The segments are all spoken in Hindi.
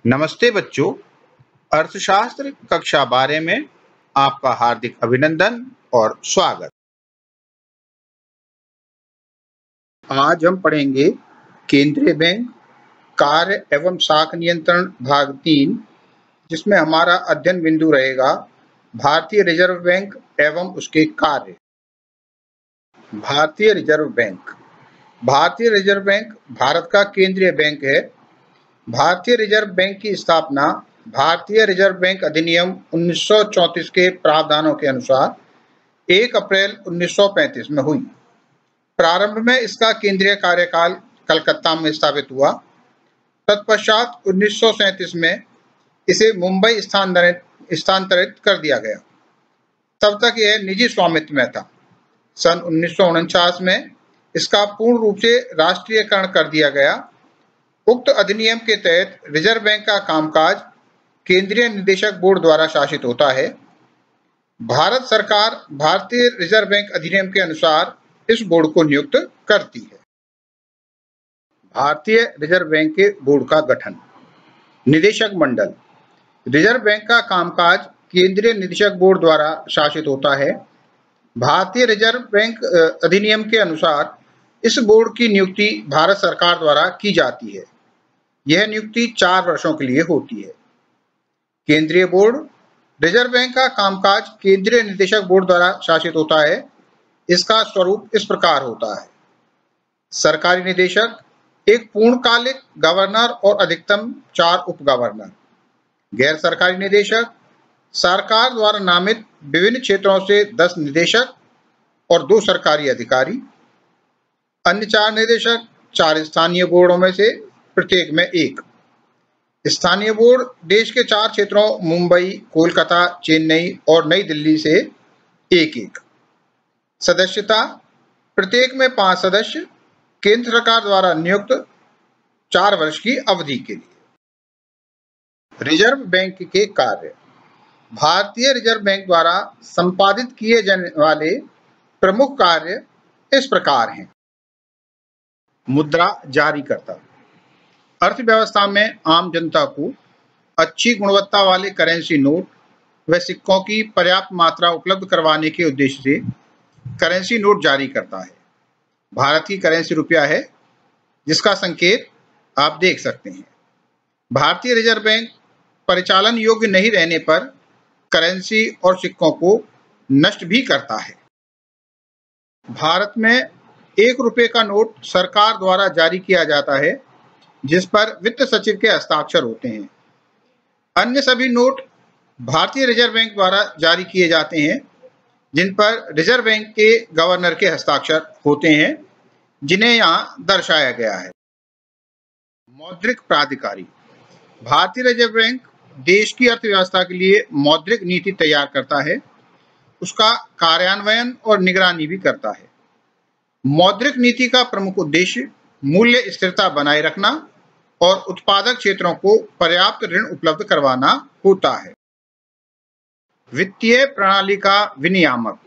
नमस्ते बच्चों, अर्थशास्त्र कक्षा 12 में आपका हार्दिक अभिनंदन और स्वागत। आज हम पढ़ेंगे केंद्रीय बैंक कार्य एवं साख नियंत्रण भाग 3, जिसमें हमारा अध्ययन बिंदु रहेगा भारतीय रिजर्व बैंक एवं उसके कार्य। भारतीय रिजर्व बैंक भारत का केंद्रीय बैंक है। भारतीय रिजर्व बैंक की स्थापना भारतीय रिजर्व बैंक अधिनियम 1934 के प्रावधानों के अनुसार 1 अप्रैल 1935 में हुई। प्रारंभ में इसका केंद्रीय कार्यकाल कलकत्ता में स्थापित हुआ। तत्पश्चात 1937 में इसे मुंबई स्थानांतरित कर दिया गया। तब तक यह निजी स्वामित्व में था। सन 1949 में इसका पूर्ण रूप से राष्ट्रीयकरण कर दिया गया। उक्त अधिनियम के तहत रिजर्व बैंक का कामकाज केंद्रीय निदेशक बोर्ड द्वारा शासित होता है। भारत सरकार भारतीय रिजर्व बैंक अधिनियम के अनुसार इस बोर्ड को नियुक्त करती है। भारतीय रिजर्व बैंक के बोर्ड का गठन। निदेशक मंडल। रिजर्व बैंक का कामकाज केंद्रीय निदेशक बोर्ड द्वारा शासित होता है। भारतीय रिजर्व बैंक अधिनियम के अनुसार इस बोर्ड की नियुक्ति भारत सरकार द्वारा की जाती है। यह नियुक्ति 4 वर्षों के लिए होती है। केंद्रीय बोर्ड। रिजर्व बैंक का कामकाज केंद्रीय निदेशक बोर्ड द्वारा शासित होता है। इसका स्वरूप इस प्रकार होता है। सरकारी निदेशक, एक पूर्णकालिक गवर्नर और अधिकतम 4 उप गवर्नर। गैर सरकारी निदेशक, सरकार द्वारा नामित विभिन्न क्षेत्रों से 10 निदेशक और 2 सरकारी अधिकारी। अन्य 4 निदेशक 4 स्थानीय बोर्डों में से प्रत्येक में 1। स्थानीय बोर्ड देश के 4 क्षेत्रों मुंबई, कोलकाता, चेन्नई और नई दिल्ली से 1-1। सदस्यता, प्रत्येक में 5 सदस्य, केंद्र सरकार द्वारा नियुक्त 4 वर्ष की अवधि के लिए। रिजर्व बैंक के कार्य। भारतीय रिजर्व बैंक द्वारा संपादित किए जाने वाले प्रमुख कार्य इस प्रकार हैं। मुद्रा जारी करता। अर्थव्यवस्था में आम जनता को अच्छी गुणवत्ता वाले करेंसी नोट व सिक्कों की पर्याप्त मात्रा उपलब्ध करवाने के उद्देश्य से करेंसी नोट जारी करता है। भारत की करेंसी रुपया है, जिसका संकेत आप देख सकते हैं। भारतीय रिजर्व बैंक परिचालन योग्य नहीं रहने पर करेंसी और सिक्कों को नष्ट भी करता है। भारत में 1 रुपये का नोट सरकार द्वारा जारी किया जाता है, जिस पर वित्त सचिव के हस्ताक्षर होते हैं। अन्य सभी नोट भारतीय रिजर्व बैंक द्वारा जारी किए जाते हैं, जिन पर रिजर्व बैंक के गवर्नर के हस्ताक्षर होते हैं, जिन्हें यहाँ दर्शाया गया है। मौद्रिक प्राधिकारी। भारतीय रिजर्व बैंक देश की अर्थव्यवस्था के लिए मौद्रिक नीति तैयार करता है, उसका कार्यान्वयन और निगरानी भी करता है। मौद्रिक नीति का प्रमुख उद्देश्य मूल्य स्थिरता बनाए रखना और उत्पादक क्षेत्रों को पर्याप्त ऋण उपलब्ध करवाना होता है। वित्तीय प्रणाली का विनियामक।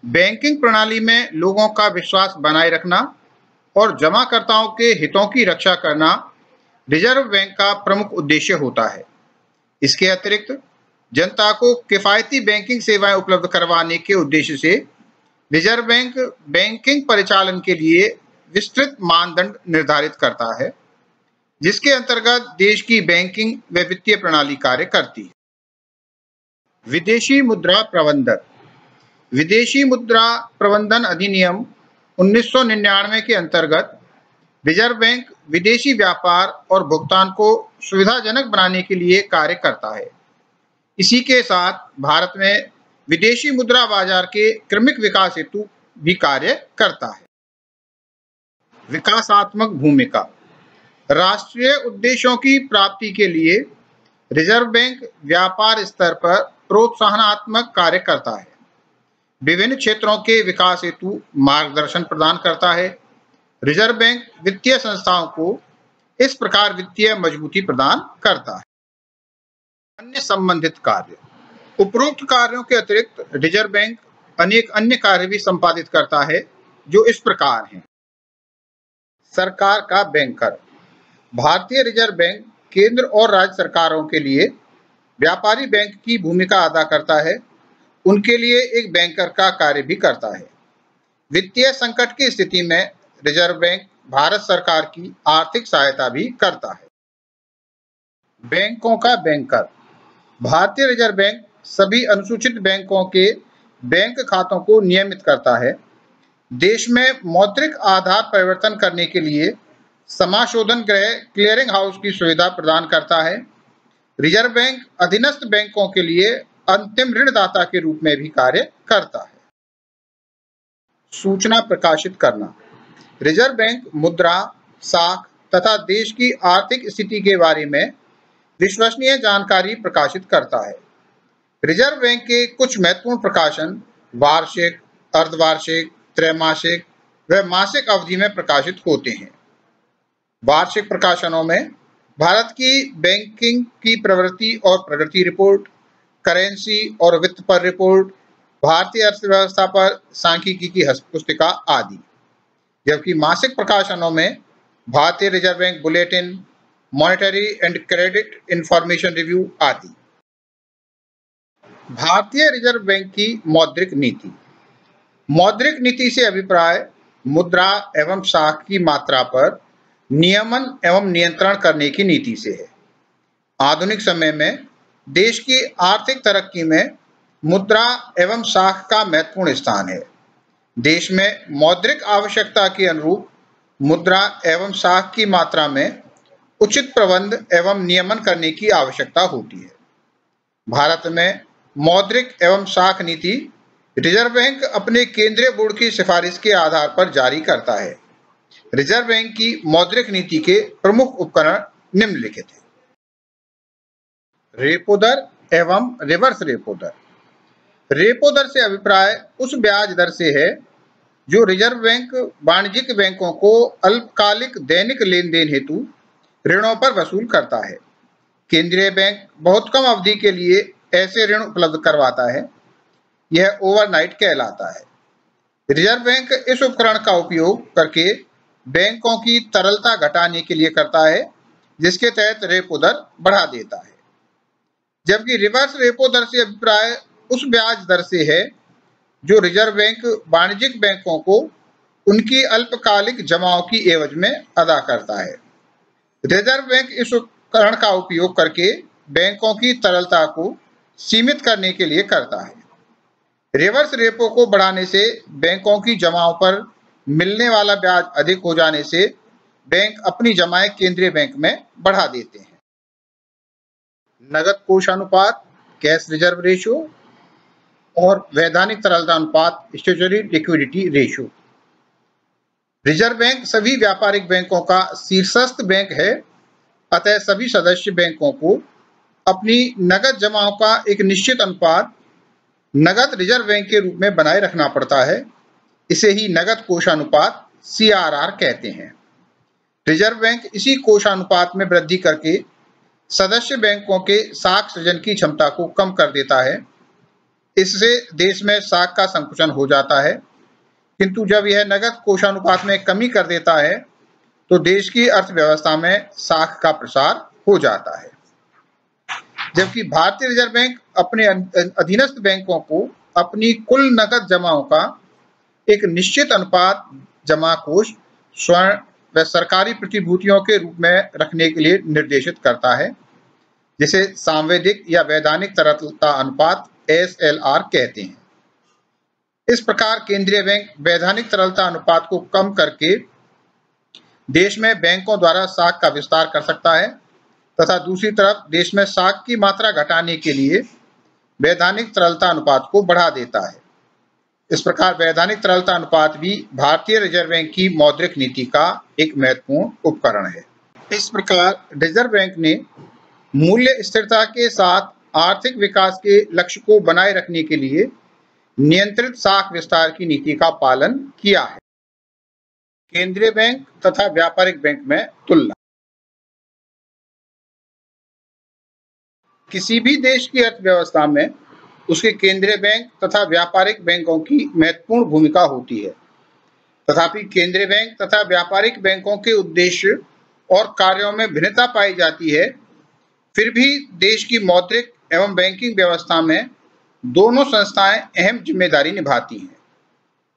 बैंकिंग प्रणाली में लोगों का विश्वास बनाए रखना और जमाकर्ताओं के हितों की रक्षा करना रिजर्व बैंक का प्रमुख उद्देश्य होता है। इसके अतिरिक्त जनता को किफायती बैंकिंग सेवाएं उपलब्ध करवाने के उद्देश्य से रिजर्व बैंक बैंकिंग परिचालन के लिए विस्तृत मानदंड निर्धारित करता है, जिसके अंतर्गत देश की बैंकिंग व वित्तीय प्रणाली कार्य करती है। विदेशी मुद्रा प्रबंधन। विदेशी मुद्रा प्रबंधन अधिनियम 1999 के अंतर्गत रिजर्व बैंक विदेशी व्यापार और भुगतान को सुविधाजनक बनाने के लिए कार्य करता है। इसी के साथ भारत में विदेशी मुद्रा बाजार के क्रमिक विकास हेतु भी कार्य करता है। विकासात्मक भूमिका। राष्ट्रीय उद्देश्यों की प्राप्ति के लिए रिजर्व बैंक व्यापार स्तर पर प्रोत्साहनात्मक कार्य करता है। विभिन्न क्षेत्रों के विकास हेतु मार्गदर्शन प्रदान करता है। रिजर्व बैंक वित्तीय संस्थाओं को इस प्रकार वित्तीय मजबूती प्रदान करता है। अन्य संबंधित कार्य। उपरोक्त कार्यों के अतिरिक्त रिजर्व बैंक अनेक अन्य कार्य भी संपादित करता है, जो इस प्रकार हैं। सरकार का बैंकर। भारतीय रिजर्व बैंक केंद्र और राज्य सरकारों के लिए व्यापारी बैंक की भूमिका अदा करता है, उनके लिए एक बैंकर का कार्य भी करता है। वित्तीय संकट की स्थिति में रिजर्व बैंक भारत सरकार की आर्थिक सहायता भी करता है। बैंकों का बैंकर। भारतीय रिजर्व बैंक सभी अनुसूचित बैंकों के बैंक खातों को नियमित करता है। देश में मौद्रिक आधार परिवर्तन करने के लिए समाशोधन गृह क्लियरिंग हाउस की सुविधा प्रदान करता है। रिजर्व बैंक अधीनस्थ बैंकों के लिए अंतिम ऋणदाता के रूप में भी कार्य करता है। सूचना प्रकाशित करना। रिजर्व बैंक मुद्रा, साख तथा देश की आर्थिक स्थिति के बारे में विश्वसनीय जानकारी प्रकाशित करता है। रिजर्व बैंक के कुछ महत्वपूर्ण प्रकाशन वार्षिक, अर्धवार्षिक, त्रैमासिक व मासिक अवधि में प्रकाशित होते हैं। वार्षिक प्रकाशनों में भारत की बैंकिंग की प्रवृत्ति और प्रगति रिपोर्ट, करेंसी और वित्त पर रिपोर्ट, भारतीय अर्थव्यवस्था पर सांख्यिकी की पुस्तिका आदि। जबकि मासिक प्रकाशनों में भारतीय reserve bank bulletin, monetary and credit information review आदि। भारतीय रिजर्व बैंक की मौद्रिक नीति। मौद्रिक नीति से अभिप्राय मुद्रा एवं साख की मात्रा पर नियमन एवं नियंत्रण करने की नीति से है। आधुनिक समय में देश की आर्थिक तरक्की में मुद्रा एवं साख का महत्वपूर्ण स्थान है। देश में मौद्रिक आवश्यकता के अनुरूप मुद्रा एवं साख की मात्रा में उचित प्रबंध एवं नियमन करने की आवश्यकता होती है। भारत में मौद्रिक एवं साख नीति रिजर्व बैंक अपने केंद्रीय बोर्ड की सिफारिश के आधार पर जारी करता है। रिजर्व बैंक की मौद्रिक नीति के प्रमुख उपकरण निम्नलिखित हैं। रेपो दर एवं रिवर्स रेपो दर। रेपो दर से अभिप्राय उस ब्याज दर से है जो रिजर्व बैंक वाणिज्यिक बैंकों को अल्पकालिक दैनिक लेन देन हेतु ऋणों पर वसूल करता है। केंद्रीय बैंक बहुत कम अवधि के लिए ऐसे ऋण उपलब्ध करवाता है, यह ओवरनाइट कहलाता है। रिजर्व बैंक इस उपकरण का उपयोग करके बैंकों की तरलता घटाने के लिए करता है, जिसके तहत रेपो दर बढ़ा देता है। जबकि रिवर्स रेपो दर से अभिप्राय उस ब्याज दर से है जो रिजर्व बैंक वाणिज्यिक बैंकों को उनकी अल्पकालिक जमाओं की एवज में अदा करता है। रिजर्व बैंक इस उपकरण का उपयोग करके बैंकों की तरलता को सीमित करने के लिए करता है। रिवर्स रेपो को बढ़ाने से बैंकों की जमाओं पर मिलने वाला ब्याज अधिक हो जाने से बैंक अपनी जमाएं केंद्रीय बैंक में बढ़ा देते हैं। नगद कोष अनुपात, कैश रिजर्व रेशियो और वैधानिक तरलता अनुपात, statutory liquidity ratio. Reserve bank सभी व्यापारिक बैंकों का शीर्षस्थ बैंक है, अतः सभी सदस्य बैंकों को अपनी नगद जमाओं का एक निश्चित अनुपात नगद रिजर्व बैंक के रूप में बनाए रखना पड़ता है। इसे ही नगद कोषानुपात CRR कहते हैं। रिजर्व बैंक इसी कोषानुपात में वृद्धि करके सदस्य बैंकों के साख सृजन की क्षमता को कम कर देता है। इससे देश में साख का संकुचन हो जाता है, किंतु जब यह नगद कोषानुपात में कमी कर देता है तो देश की अर्थव्यवस्था में साख का प्रसार हो जाता है। जबकि भारतीय रिजर्व बैंक अपने अधीनस्थ बैंकों को अपनी कुल नकद जमाओं का एक निश्चित अनुपात जमा कोष, स्वर्ण व सरकारी प्रतिभूतियों के रूप में रखने के लिए निर्देशित करता है, जिसे सांविधिक या वैधानिक तरलता अनुपात SLR कहते हैं। इस प्रकार केंद्रीय बैंक वैधानिक तरलता अनुपात को कम करके देश में बैंकों द्वारा साख का विस्तार कर सकता है तथा दूसरी तरफ देश में साख की मात्रा घटाने के लिए वैधानिक तरलता अनुपात को बढ़ा देता है। इस प्रकार वैधानिक तरलता अनुपात भी भारतीय रिजर्व बैंक की मौद्रिक नीति का एक महत्वपूर्ण उपकरण है। इस प्रकार रिजर्व बैंक ने मूल्य स्थिरता के साथ आर्थिक विकास के लक्ष्य को बनाए रखने के लिए नियंत्रित साख विस्तार की नीति का पालन किया है। केंद्रीय बैंक तथा व्यापारिक बैंक में तुलना। किसी भी देश की अर्थव्यवस्था में उसके केंद्रीय बैंक तथा व्यापारिक बैंकों की महत्वपूर्ण भूमिका होती है। तथापि केंद्रीय बैंक तथा व्यापारिक बैंकों के उद्देश्य और कार्यों में भिन्नता पाई जाती है, फिर भी देश की मौद्रिक एवं बैंकिंग व्यवस्था में दोनों संस्थाएं अहम जिम्मेदारी निभाती हैं।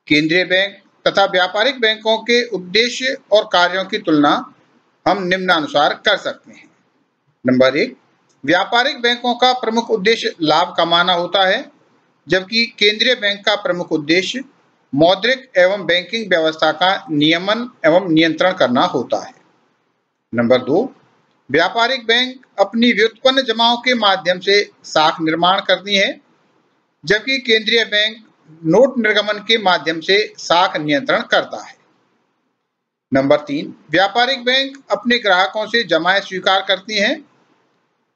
केंद्रीय बैंक तथा व्यापारिक बैंकों के उद्देश्य और कार्यों की तुलना हम निम्नानुसार कर सकते हैं। नंबर 1, व्यापारिक बैंकों का प्रमुख उद्देश्य लाभ कमाना होता है, जबकि केंद्रीय बैंक का प्रमुख उद्देश्य मौद्रिक एवं बैंकिंग व्यवस्था का नियमन एवं नियंत्रण करना होता है। नंबर 2, व्यापारिक बैंक अपनी व्युत्पन्न जमाओं के माध्यम से साख निर्माण करती हैं, जबकि केंद्रीय बैंक नोट निर्गमन के माध्यम से साख नियंत्रण करता है। नंबर 3, व्यापारिक बैंक अपने ग्राहकों से जमाएं स्वीकार करती हैं,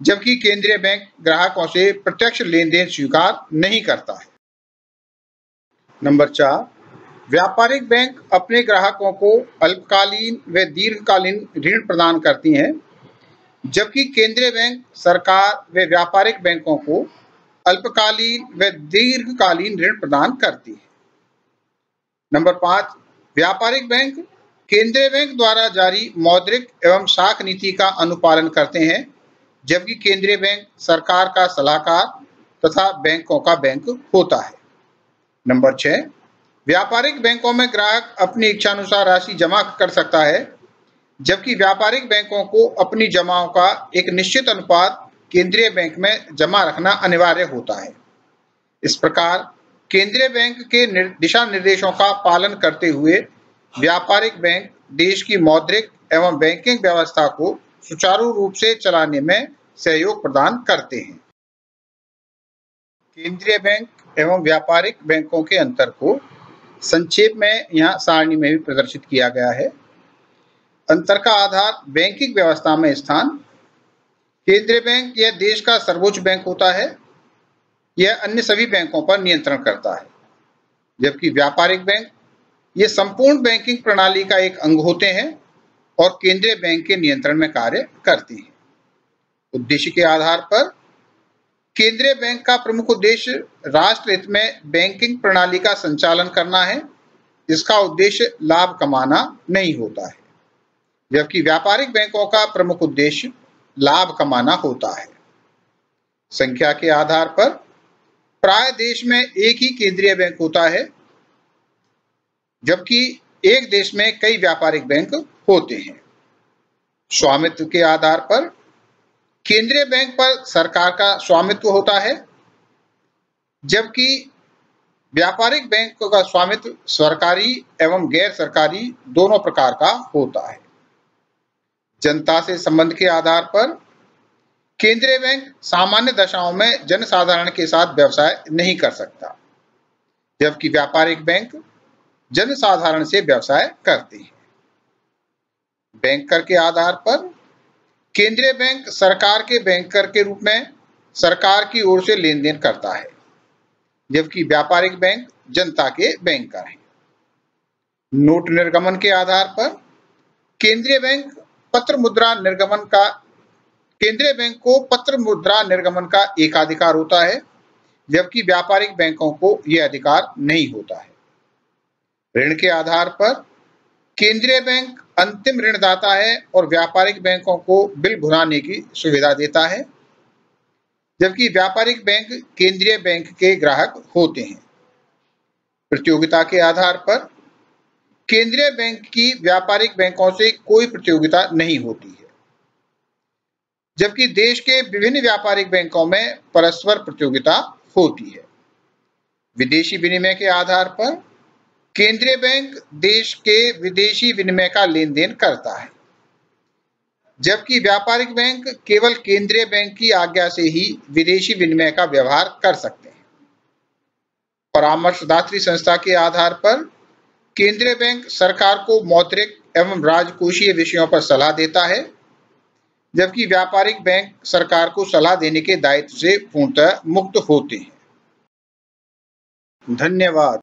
जबकि केंद्रीय बैंक ग्राहकों से प्रत्यक्ष लेन देन स्वीकार नहीं करता है। नंबर 4, व्यापारिक बैंक अपने ग्राहकों को अल्पकालीन व दीर्घकालीन ऋण प्रदान करती हैं, जबकि केंद्रीय बैंक सरकार व व्यापारिक बैंकों को अल्पकालीन व दीर्घकालीन ऋण प्रदान करती है। नंबर 5, व्यापारिक बैंक केंद्रीय बैंक द्वारा जारी मौद्रिक एवं साख नीति का अनुपालन करते हैं, जबकि केंद्रीय बैंक सरकार का सलाहकार तथा बैंकों का बैंक होता है। नंबर 6, व्यापारिक बैंकों में ग्राहक अपनी इच्छानुसार राशि जमा कर सकता है, जबकि व्यापारिक बैंकों को अपनी जमाओं का एक निश्चित अनुपात केंद्रीय बैंक में जमा रखना अनिवार्य होता है। इस प्रकार केंद्रीय बैंक के दिशा निर्देशों का पालन करते हुए व्यापारिक बैंक देश की मौद्रिक एवं बैंकिंग व्यवस्था को सुचारू रूप से चलाने में सहयोग प्रदान करते हैं। केंद्रीय बैंक एवं व्यापारिक बैंकों के अंतर को संक्षेप में यहाँ सारणी में भी प्रदर्शित किया गया है। अंतर का आधार बैंकिंग व्यवस्था में स्थान। केंद्रीय बैंक यह देश का सर्वोच्च बैंक होता है, यह अन्य सभी बैंकों पर नियंत्रण करता है, जबकि व्यापारिक बैंक ये संपूर्ण बैंकिंग प्रणाली का एक अंग होते हैं और केंद्रीय बैंक के नियंत्रण में कार्य करते हैं। उद्देश्य के आधार पर केंद्रीय बैंक का प्रमुख उद्देश्य राष्ट्र हित में बैंकिंग प्रणाली का संचालन करना है, इसका उद्देश्य लाभ कमाना नहीं होता है, जबकि व्यापारिक बैंकों का प्रमुख उद्देश्य लाभ कमाना होता है। संख्या के आधार पर प्राय देश में एक ही केंद्रीय बैंक होता है, जबकि एक देश में कई व्यापारिक बैंक होते हैं। स्वामित्व के आधार पर केंद्रीय बैंक पर सरकार का स्वामित्व होता है, जबकि व्यापारिक बैंक का स्वामित्व सरकारी एवं गैर सरकारी दोनों प्रकार का होता है। जनता से संबंध के आधार पर केंद्रीय बैंक सामान्य दशाओं में जनसाधारण के साथ व्यवसाय नहीं कर सकता, जबकि व्यापारिक बैंक जनसाधारण से व्यवसाय करते हैं। बैंकर के आधार पर केंद्रीय बैंक सरकार के बैंकर के रूप में सरकार की ओर से लेन देन करता है, जबकि व्यापारिक बैंक जनता के बैंकर हैं। नोट निर्गमन के आधार पर केंद्रीय बैंक को पत्र मुद्रा निर्गमन का एकाधिकार होता है, जबकि व्यापारिक बैंकों को यह अधिकार नहीं होता है। ऋण के आधार पर केंद्रीय बैंक अंतिम ऋणदाता है और व्यापारिक बैंकों को बिल भुनाने की सुविधा देता है, जबकि व्यापारिक बैंक केंद्रीय बैंक के ग्राहक होते हैं। प्रतियोगिता के आधार पर केंद्रीय बैंक की व्यापारिक बैंकों से कोई प्रतियोगिता नहीं होती है, जबकि देश के विभिन्न व्यापारिक बैंकों में परस्पर प्रतियोगिता होती है। विदेशी विनिमय के आधार पर केंद्रीय बैंक देश के विदेशी विनिमय का लेन देन करता है, जबकि व्यापारिक बैंक केवल केंद्रीय बैंक की आज्ञा से ही विदेशी विनिमय का व्यवहार कर सकते हैं। परामर्शदात्री संस्था के आधार पर केंद्रीय बैंक सरकार को मौद्रिक एवं राजकोषीय विषयों पर सलाह देता है, जबकि व्यापारिक बैंक सरकार को सलाह देने के दायित्व से पूर्णतः मुक्त होते हैं। धन्यवाद।